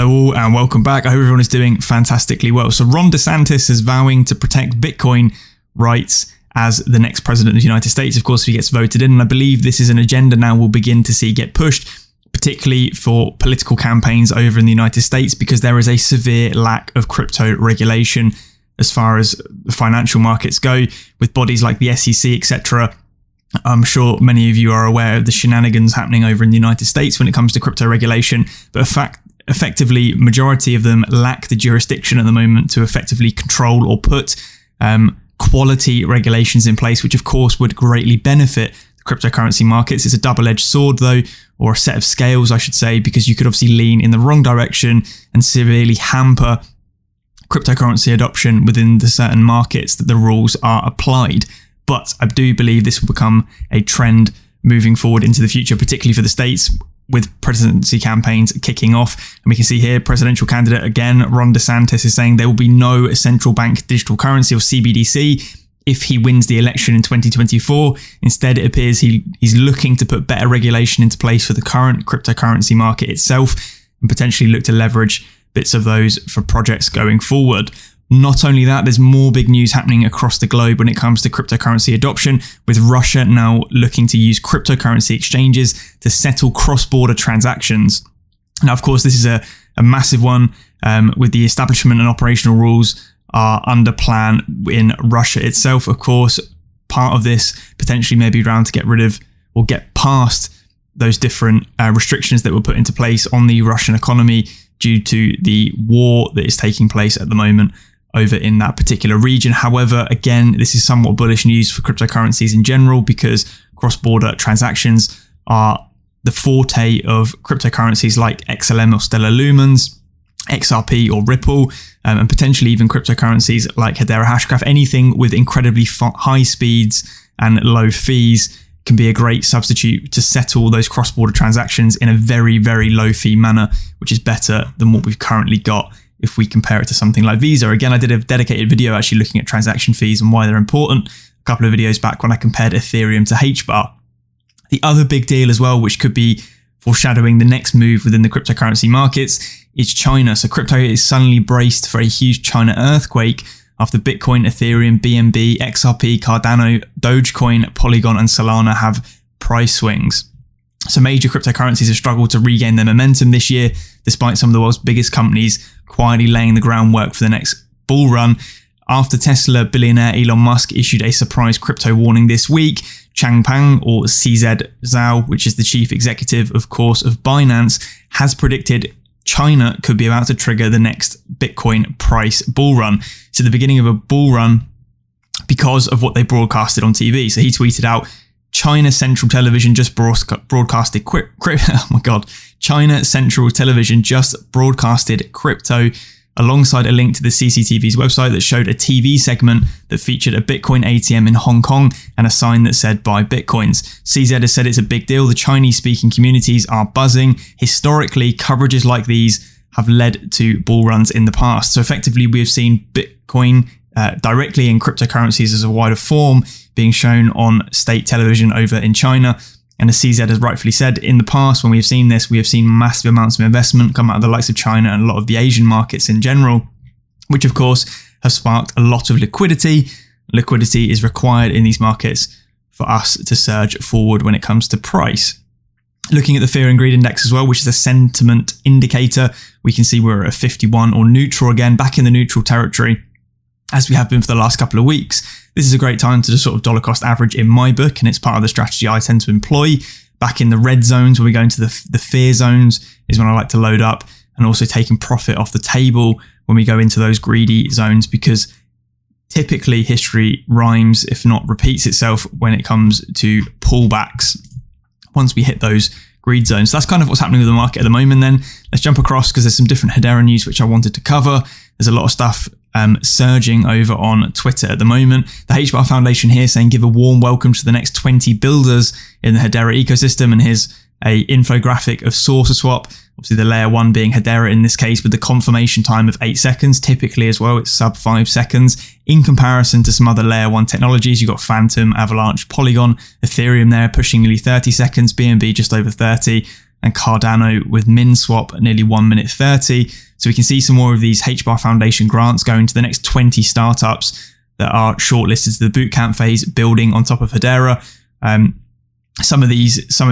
Hello all and welcome back. I hope everyone is doing fantastically well. So Ron DeSantis is vowing to protect Bitcoin rights as the next president of the United States, of course, if he gets voted in. And I believe this is an agenda now we'll begin to see get pushed, particularly for political campaigns over in the United States, because there is a severe lack of crypto regulation as far as the financial markets go, with bodies like the SEC, etc. I'm sure many of you are aware of the shenanigans happening over in the United States when it comes to crypto regulation, but effectively, majority of them lack the jurisdiction at the moment to effectively control or put quality regulations in place, which of course would greatly benefit the cryptocurrency markets. It's a double-edged sword though, or a set of scales, I should say, because you could obviously lean in the wrong direction and severely hamper cryptocurrency adoption within the certain markets that the rules are applied. But I do believe this will become a trend moving forward into the future, particularly for the States, with presidency campaigns kicking off. And we can see here, presidential candidate again, Ron DeSantis, is saying there will be no central bank digital currency or CBDC if he wins the election in 2024. Instead, it appears he's looking to put better regulation into place for the current cryptocurrency market itself and potentially look to leverage bits of those for projects going forward. Not only that, there's more big news happening across the globe when it comes to cryptocurrency adoption, with Russia now looking to use cryptocurrency exchanges to settle cross-border transactions. Now, of course, this is a massive one, with the establishment and operational rules are under plan in Russia itself. Of course, part of this potentially may be around to get rid of or get past those different restrictions that were put into place on the Russian economy due to the war that is taking place at the moment over in that particular region. However, again, this is somewhat bullish news for cryptocurrencies in general, because cross-border transactions are the forte of cryptocurrencies like XLM or Stellar Lumens, XRP or Ripple, and potentially even cryptocurrencies like Hedera, HashPack. Anything with incredibly high speeds and low fees can be a great substitute to settle those cross-border transactions in a very, very low fee manner, which is better than what we've currently got if we compare it to something like Visa. Again, I did a dedicated video actually looking at transaction fees and why they're important a couple of videos back when I compared Ethereum to HBAR. The other big deal as well, which could be foreshadowing the next move within the cryptocurrency markets, is China. So crypto is suddenly braced for a huge China earthquake after Bitcoin, Ethereum, BNB, XRP, Cardano, Dogecoin, Polygon, and Solana have price swings. So major cryptocurrencies have struggled to regain their momentum this year, despite some of the world's biggest companies quietly laying the groundwork for the next bull run. After Tesla billionaire Elon Musk issued a surprise crypto warning this week, 𝗟𝗜𝗡𝗞𝗦, or 𝗟𝗜𝗡𝗙𝗟𝗏, which is the chief executive, of course, of Binance, has predicted China could be about to trigger the next Bitcoin price bull run. So the beginning of a bull run because of what they broadcasted on TV. So he tweeted out, China Central Television just broadcasted China Central Television just broadcasted crypto, alongside a link to the CCTV's website that showed a TV segment that featured a Bitcoin ATM in Hong Kong and a sign that said buy Bitcoins. CZ has said it's a big deal. The Chinese speaking communities are buzzing. Historically, coverages like these have led to bull runs in the past. So effectively, we have seen Bitcoin directly in cryptocurrencies as a wider form being shown on state television over in China. And as CZ has rightfully said, in the past, when we have seen this, we have seen massive amounts of investment come out of the likes of China and a lot of the Asian markets in general, which of course have sparked a lot of liquidity. Liquidity is required in these markets for us to surge forward when it comes to price. Looking at the Fear and Greed Index as well, which is a sentiment indicator, we can see we're at 51 or neutral again, back in the neutral territory, as we have been for the last couple of weeks. This is a great time to just sort of dollar cost average in my book, and it's part of the strategy I tend to employ. Back in the red zones, when we go into the fear zones, is when I like to load up, and also taking profit off the table when we go into those greedy zones, because typically history rhymes, if not repeats itself, when it comes to pullbacks once we hit those greed zones. So that's kind of what's happening with the market at the moment. Then let's jump across, because there's some different Hedera news which I wanted to cover. There's a lot of stuff surging over on Twitter at the moment. The HBAR Foundation here saying give a warm welcome to the next 20 builders in the Hedera ecosystem, and here's a infographic of SaucerSwap, obviously the layer 1 being Hedera in this case, with the confirmation time of 8 seconds. Typically as well, it's sub 5 seconds in comparison to some other layer 1 technologies. You've got Phantom, Avalanche, Polygon, Ethereum there pushing nearly 30 seconds, BNB just over 30, and Cardano with MinSwap at nearly 1 minute 30. So we can see some more of these HBAR Foundation grants going to the next 20 startups that are shortlisted to the bootcamp phase, building on top of Hedera. Some of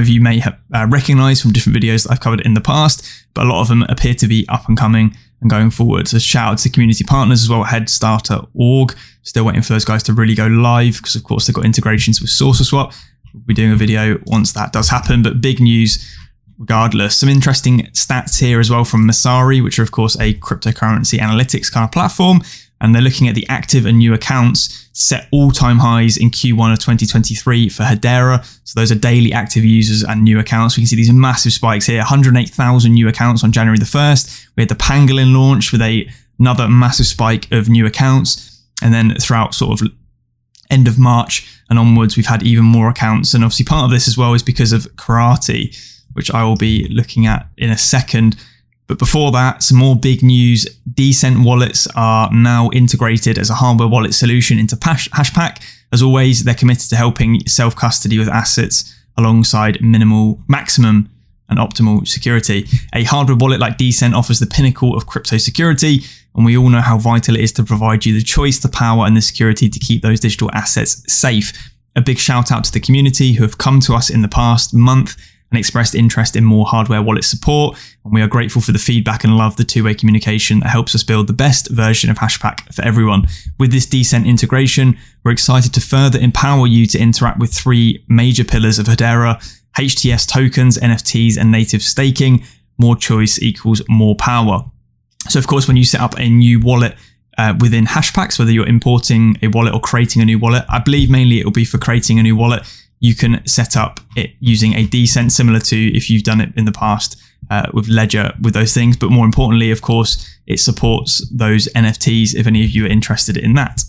you may have recognized from different videos that I've covered in the past, but a lot of them appear to be up and coming and going forward. So shout out to community partners as well, HeadStarter.org. Still waiting for those guys to really go live because of course they've got integrations with SaucerSwap. We'll be doing a video once that does happen, but big news regardless. Some interesting stats here as well from Messari, which are of course a cryptocurrency analytics kind of platform. And they're looking at the active and new accounts set all-time highs in Q1 of 2023 for Hedera. So those are daily active users and new accounts. We can see these massive spikes here, 108,000 new accounts on January the 1st. We had the Pangolin launch with another massive spike of new accounts. And then throughout sort of end of March and onwards, we've had even more accounts. And obviously part of this as well is because of 𝗟𝗚𝗡𝗡, which I will be looking at in a second. But before that, some more big news. Decent wallets are now integrated as a hardware wallet solution into HashPack. As always, they're committed to helping self-custody with assets alongside maximum and optimal security. A hardware wallet like Decent offers the pinnacle of crypto security, and we all know how vital it is to provide you the choice, the power, and the security to keep those digital assets safe. A big shout out to the community who have come to us in the past month and expressed interest in more hardware wallet support. And we are grateful for the feedback and love the two-way communication that helps us build the best version of HashPack for everyone. With this Decent integration, we're excited to further empower you to interact with 3 major pillars of Hedera: HTS tokens, NFTs, and native staking. More choice equals more power. So of course, when you set up a new wallet within HashPacks, whether you're importing a wallet or creating a new wallet, I believe mainly it will be for creating a new wallet. You can set up it using a Decent, similar to if you've done it in the past with Ledger, with those things. But more importantly, of course, it supports those NFTs if any of you are interested in that.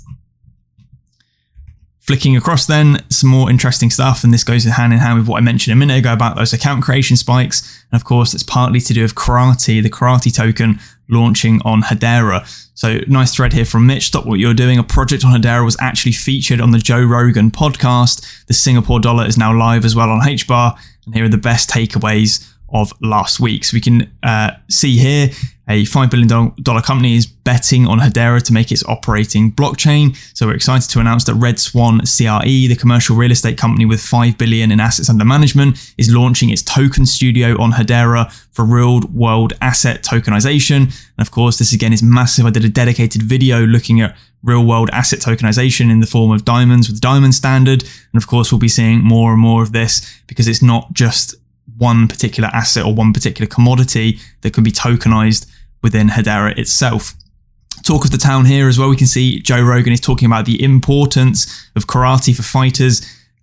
Flicking across then, some more interesting stuff, and this goes hand in hand with what I mentioned a minute ago about those account creation spikes. And of course, it's partly to do with 𝗟𝗚𝗡𝗡, the 𝗟𝗚𝗡 token launching on Hedera. So nice thread here from Mitch. Stop what you're doing. A project on Hedera was actually featured on the Joe Rogan podcast. The Singapore dollar is now live as well on HBAR. And here are the best takeaways of last week. So we can see here a $5 billion company is betting on Hedera to make its operating blockchain. So we're excited to announce that Red Swan CRE, the commercial real estate company with $5 billion in assets under management, is launching its token studio on Hedera for real world asset tokenization. And of course, this again is massive. I did a dedicated video looking at real world asset tokenization in the form of diamonds with the diamond standard. And of course, we'll be seeing more and more of this because it's not just one particular asset or one particular commodity that can be tokenized within Hedera itself. Talk of the town here as well. We can see Joe Rogan is talking about the importance of karate for fighters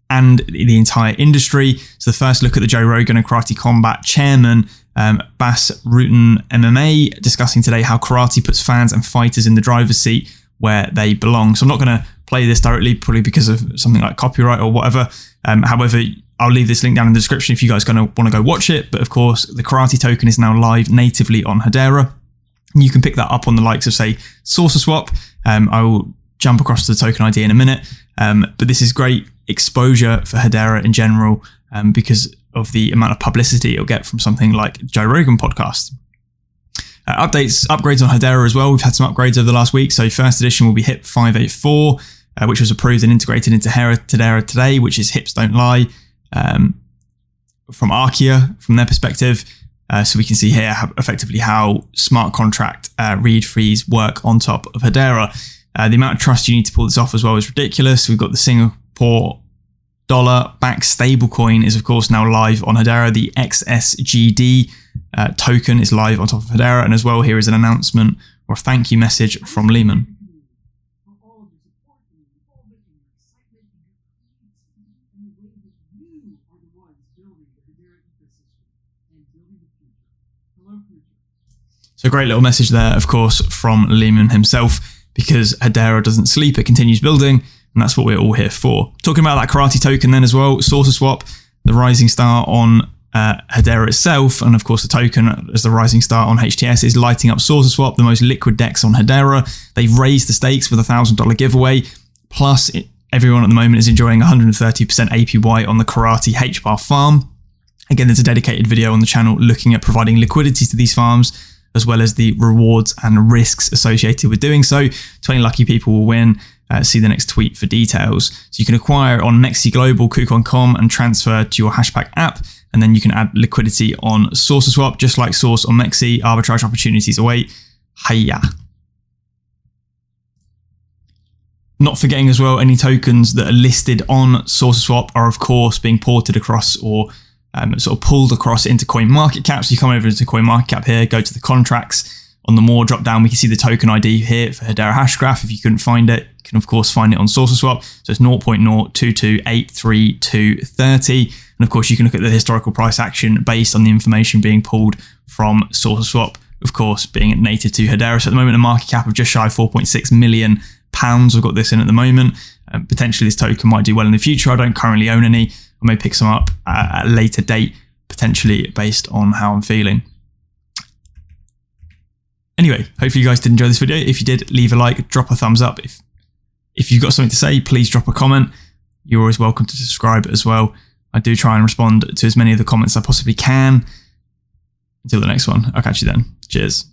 and the entire industry. So the first look at the Joe Rogan and Karate Combat chairman, Bas Rutten MMA, discussing today how karate puts fans and fighters in the driver's seat where they belong. So I'm not going to play this directly, probably because of something like copyright or whatever. However, I'll leave this link down in the description if you guys want to go watch it. But of course, the karate token is now live natively on Hedera. You can pick that up on the likes of, say, SaucerSwap. I will jump across to the token ID in a minute. But this is great exposure for Hedera in general because of the amount of publicity it'll get from something like Joe Rogan podcast. Upgrades on Hedera as well. We've had some upgrades over the last week. So first edition will be HIP 584, which was approved and integrated into Hedera today, which is hips don't lie. From Arkia, from their perspective. So we can see here effectively how smart contract read frees work on top of Hedera. The amount of trust you need to pull this off as well is ridiculous. We've got the Singapore dollar backed stablecoin is of course now live on Hedera. The XSGD token is live on top of Hedera. And as well, here is an announcement or a thank you message from Lehman. So great little message there, of course, from Lehman himself, because Hedera doesn't sleep, it continues building, and that's what we're all here for. Talking about that karate token then as well, SaucerSwap, the rising star on Hedera itself, and of course the token as the rising star on HTS is lighting up SaucerSwap, the most liquid DEX on Hedera. They've raised the stakes with a $1,000 giveaway, plus everyone at the moment is enjoying 130% APY on the karate HBAR farm. Again, there's a dedicated video on the channel looking at providing liquidity to these farms, as well as the rewards and risks associated with doing so. 20 lucky people will win. See the next tweet for details. So you can acquire on Mexi Global, KuCoin.com, and transfer to your HashPack app. And then you can add liquidity on SaucerSwap, just like Source on Mexi. Arbitrage opportunities await. Hiya. Not forgetting as well, any tokens that are listed on SaucerSwap are of course being ported across or sort of pulled across into CoinMarketCap. So you come over into CoinMarketCap here, go to the contracts. On the more drop down, we can see the token ID here for Hedera Hashgraph. If you couldn't find it, you can of course find it on SaucerSwap. So it's 0.02283230. And of course, you can look at the historical price action based on the information being pulled from SaucerSwap, of course, being native to Hedera. So at the moment, a market cap of just shy of £4.6 million. I've got this in at the moment. Potentially this token might do well in the future. I don't currently own any. I may pick some up at a later date, potentially based on how I'm feeling. Anyway, hopefully you guys did enjoy this video. If you did, leave a like, drop a thumbs up. If you've got something to say, please drop a comment. You're always welcome to subscribe as well. I do try and respond to as many of the comments as I possibly can. Until the next one, I'll catch you then. Cheers.